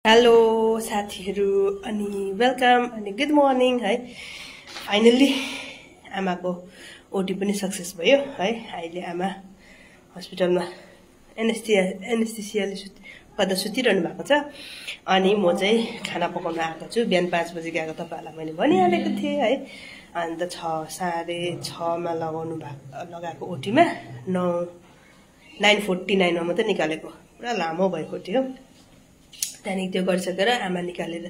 Hello साथीहरु अनि welcome अनि गुड मर्निङ है। फाइनली आमाको ओटी पनि सक्सेस भयो है। अहिले आमा हस्पिटलमा एनेस्थेसियाले पद सुतिरहनु भएको छ अनि म चाहिँ खाना पकाउन आएको छु। बिहान 5 बजे गएको तपाईहरुलाई मैले भनिहालेको थिए है। अन्त 6:30 मा लगाएको ओटीमा 9:49 मा मात्र निकालेको। पुरा लामो भयो ओटी हो। त्यहाँदेखि त्यो गरिसकेर आमा निकालेर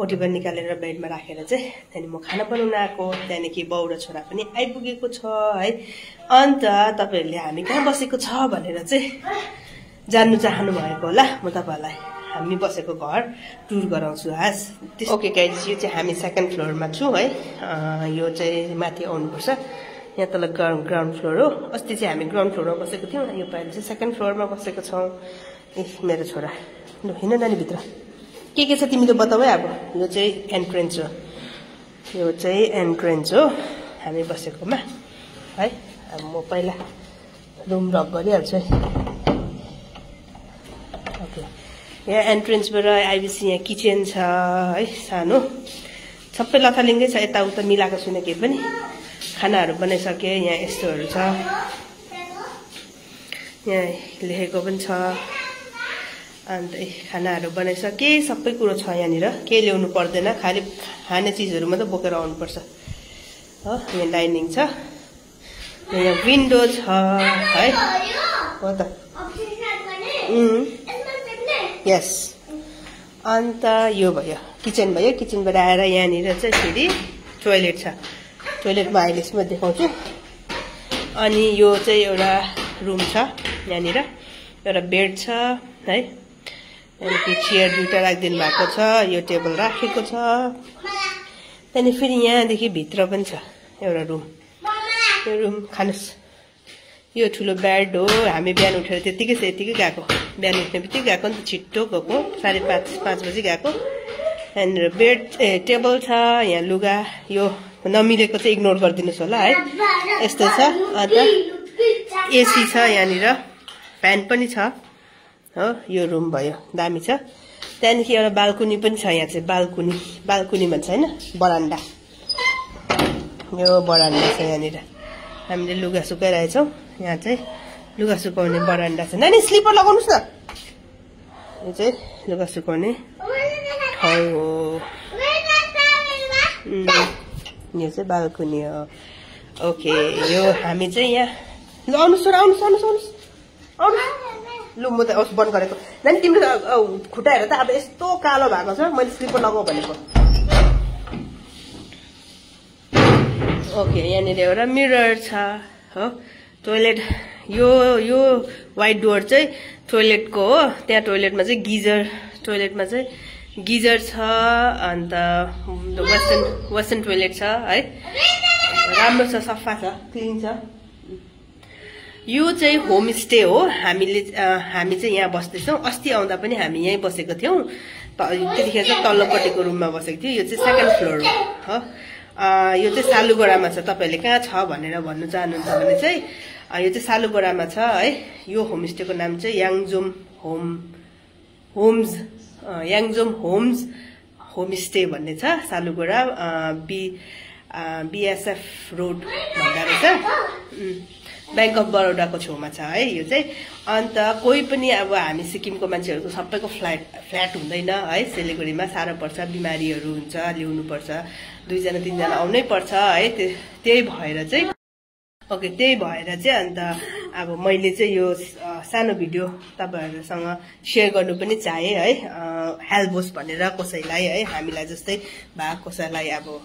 ओटी पनि निकालेर बेडमा राखेर चाहिँ त्यहाँदेखि म खाना बनाउन आएको। त्यहाँदेखि बाउ र छोरा पनि आइपुगेको छ है। अन्त तपाईहरुले हामी कहाँ बसेको छ भनेर चाहिँ जान्नु चाहनु भएको होला। म तपाईहरुलाई हामी बसेको घर टुर गराउँछु आज। ओके गाइज, यो चाहिँ हामी सेकेन्ड फ्लोरमा छु है। यो चाहिँ माथि आउनुपर्छ। यहाँ तल ग्राउन्ड फ्लोर हो। अस्ति चाहिँ हामी ग्राउन्ड फ्लोरमा बसेको थियौँ। यो पालि चाहिँ सेकेन्ड फ्लोरमा बसेको छौँ। मेरो छोरा ल हिँड नानी भित्र। के छ तिमीले बताऊ है। अब यो चाहिँ एन्ट्रेन्स हो। यो चाहिँ एन्ट्रेन्स हो हामी बसेकोमा है। अब म पहिला रुम लक गरिहाल्छु है। ओके, यहाँ एन्ट्रेन्सबाट आइबिसी यहाँ किचन छ है। सानो सबै लथालिङ्गै छ। यताउता मिलाएको छुइनँ केही पनि। खानाहरू बनाइसके। यहाँ यस्तोहरू छ। यहाँ लेखेको पनि छ। अन्त खानाहरू बनाइसके। सबै कुरो छ यहाँनिर। केही ल्याउनु पर्दैन, खालि खाने चिजहरू मात्रै बोकेर आउनुपर्छ हो। यहाँ डाइनिङ छ। यहाँ विन्डो छ है। हो त यस। अन्त यो भयो किचन भयो। किचनबाट आएर यहाँनिर चाहिँ फेरि टोइलेट छ। टोइलेटमा अहिले यसमा देखाउँछु। अनि यो चाहिँ एउटा रुम छ। यहाँनिर एउटा बेड छ है। त्यहाँदेखि चेयर दुईटा राखिदिनु भएको छ। यो टेबल राखेको छ। त्यहाँदेखि फेरि यहाँदेखि भित्र पनि छ एउटा रुम। यो रुम खानुहोस्। यो ठुलो बेड हो। हामी बिहान उठेर यतिकै गएको। बिहान उठ्ने बित्तिकै गएको नि त। छिट्टो गएको। 5:30 बजी गएको। त्यहाँनिर बेड टेबल छ। यहाँ लुगा यो नमिलेको चाहिँ इग्नोर गरिदिनुहोस् होला है। यस्तो छ। अन्त एसी छ यहाँनिर। फ्यान पनि छ हो। यो रुम भयो। दामी छ। त्यहाँदेखि एउटा बाल्कुनी पनि छ। यहाँ चाहिँ बाल्कुनी भन्छ होइन, बरान्डा। यो बरान्डा छ यहाँनिर। हामीले लुगा सुकाइरहेछौँ। यहाँ चाहिँ लुगा सुकाउने बरान्डा छ। नानी स्लिपर लगाउनुहोस् न। यो चाहिँ लुगा सुकाउने ठाउँ हो। यो चाहिँ बाल्कुनी हो। ओके, यो हामी चाहिँ यहाँ ल आउनुहोस्। लु म त ओस बन्द गरेको। नानी तिम्रो खुट्टा हेर त। अब यस्तो कालो भएको छ। मैले स्लिपर लगाऊ भनेको। ओके, यहाँनिर एउटा मिरर छ हो। टोइलेट यो वाइट डोर चाहिँ टोइलेटको हो। त्यहाँ टोइलेटमा चाहिँ गिजर छ। अन्त वेस्टर्न टोइलेट छ है। राम्रो छ, सफा छ, क्लिन छ। यो चाहिँ होमस्टे हो। हामी चाहिँ यहाँ बस्दैछौँ। अस्ति आउँदा पनि हामी यहीँ बसेको थियौँ। त्यतिखेर चाहिँ तल्लोपट्टिको रुममा बसेको थियो। यो चाहिँ सेकेन्ड फ्लोर हो। यो चाहिँ सालुगडामा छ। तपाईँहरूले कहाँ छ भनेर भन्नु चाहनुहुन्छ भने चाहिँ यो चाहिँ सालुगडामा छ है। यो होमस्टेको नाम चाहिँ याङजोम होम्स होमस्टे भन्ने छ। सालुगडा BSF रोड भन्दा रहेछ। बैंक अफ बडोदाको छेउमा छ है यो चाहिँ। अन्त कोही पनि अब हामी सिक्किमको मान्छेहरूको सबैको फ्ल्याट हुँदैन है। सिलगढीमा साह्रो पर्छ। बिमारीहरू हुन्छ, ल्याउनु पर्छ। 2 जना 3 जना आउनै पर्छ है। त्यही भएर चाहिँ अन्त अब मैले चाहिँ यो सानो भिडियो तपाईहरुसँग शेयर गर्नु पनि चाहे है। हेल्प होस् भनेर कसैलाई है। हामीलाई जस्तै भए कसैलाई अब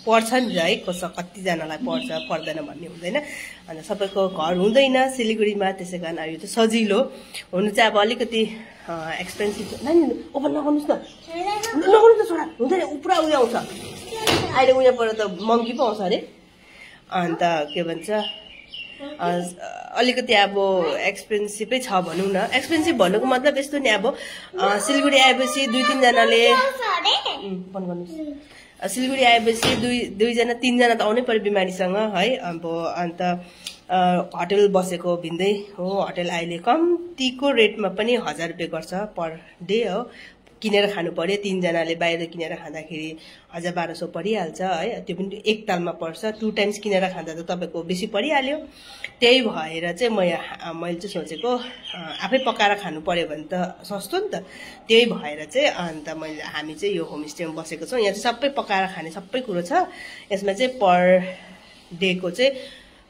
पर्छ नि है। कतिजनालाई पर्छ पर्दैन भन्ने हुँदैन। अन्त सबैको घर हुँदैन सिलगढीमा। त्यसै कारण यो चाहिँ सजिलो हुनु चाहिँ अब अलिकति एक्सपेन्सिभ। नानी ओपन लगाउनुहोस् न। लगाउनु त छोरा। हुँदैन, पुरा उयो आउँछ अहिले। उयोबाट त मङ्की पो आउँछ अरे। अन्त के भन्छ अलिकति अब एक्सपेन्सिभै छ भनौँ न। एक्सपेन्सिभ भन्नुको मतलब यस्तो नि, अब सिलगढी आएपछि 2-3 जनाले सिलगढी आएपछि 2 जना 3 जना त आउनै पर्यो बिमारीसँग है। अब अन्त होटल बसेको भिन्दै हो। होटल अहिले कम्तीको रेटमा पनि 1000 रुपैयाँ गर्छ पर डे हो। किनेर खानु पर्यो 3 जनाले बाहिर किनेर खाँदाखेरि 1200 परिहाल्छ है त्यो पनि एक तालमा पर्छ 2 टाइम्स किनेर खाँदा त तपाईको बेसी परिहाल्यो त्यही भएर चाहिँ मैले चाहिँ सोचेको आफै पकाएर खानु पर्यो भने त सस्तो नि त त्यही भएर चाहिँ अन्त हामी चाहिँ यो होमस्टेमा बसेको छौं यहाँ चाहिँ सबै पकाएर खाने सबै कुरो छ यसमा चाहिँ पर डे को चाहिँ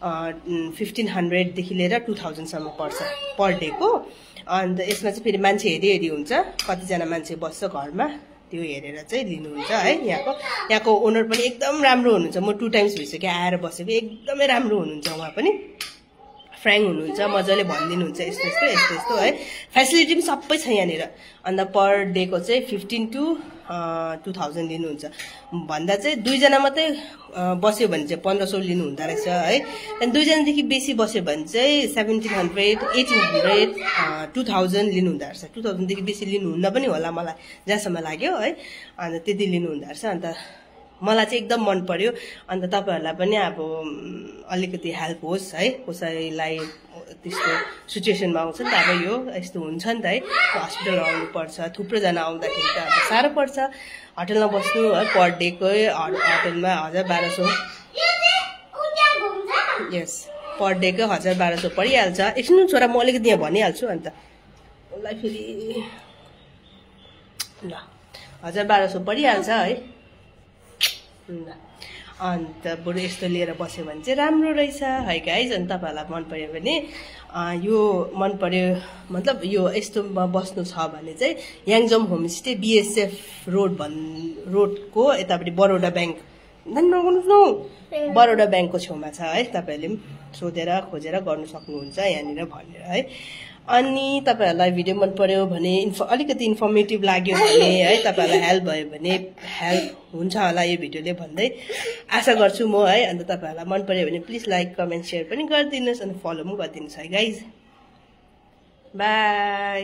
1500 देखि लिएर 2000 सम्म पर्छ पर डे को अन्त यसमा चाहिँ फेरि मान्छे हेरी हुन्छ कति जना मान्छे बस्छ घरमा त्यो हेरेर चाहिँ लिनुहुन्छ है यहाँको ओनर पनि एकदम राम्रो हुनुहुन्छ म 2 टाइम्स भइसक्यो आएर बसेको एकदमै राम्रो हुनुहुन्छ उहाँ पनि फ्र्याङ्क हुनुहुन्छ मजाले भनिदिनुहुन्छ यस्तो है फ्यासिलिटी पनि सबै छ यहाँनिर अन्त पर डे को चाहिँ 15 to 2000 लिनुहुन्छ भन्दा चाहिँ 2 जना मात्रै बस्यो भने चाहिँ 1500 लिनु हुँदा रहेछ है अनि 2 जनादेखि बेसी बस्यो भने चाहिँ 1700 1800 2000 लिनु हुँदा रहेछ 2000 देखि बेसी लिनु हुन्न पनि होला मलाई जहाँसम्म लाग्यो है अन्त त्यति लिनु हुँदा रहेछ अन्त मलाई चाहिँ एकदम मन पर्यो अन्त तपाईहरुलाई पनि अब अलिकति हेल्प होस् है कसैलाई त्यस्तो सिचुएसनमा आउँछ नि त अब यो यस्तो हुन्छ नि त है हस्पिटल आउनु पर्छ थुप्रो जना आउँदाखेरि त अब साह्रो पर्छ होटलमा बस्नु है पर डे को होटलमा 1200 यस पर डे को 1200 परिहाल्छ एकछिन छोरा म अलिकति यहाँ भनिहाल्छु अन्त उलाई फेरि ल 1200 परिहाल्छ है अन्त बरु यस्तो लिएर बस्यो भने चाहिँ राम्रो रहेछ है गाइज अनि तपाईहरुलाई मन पर्यो भने यो मन पर्यो मतलब यो यस्तोमा बस्नु छ भने चाहिँ याङजम होमस्टे बीएसएफ रोडको यतापट्टि बरोडा बैंक नगर्नुस् न बरोडा बैंकको छेउमा छ है तपाईहरुले सोधेर खोजेर गर्न सक्नुहुन्छ यहाँनिर भनेर है अनि तपाईहरुलाई भिडियो मन पर्यो भने अलिकति इन्फर्मेटिभ लाग्यो भने है तपाईहरुलाई हेल्प भयो भने हेल्प हुन्छ होला यो भिडियोले भन्दै आशा गर्छु म है अन्त तपाईहरुलाई मन पर्यो भने प्लिज लाइक कमेन्ट शेयर पनि गरिदिनुस् अनि फलो पनि गरिदिनुस् है गाइज बाइ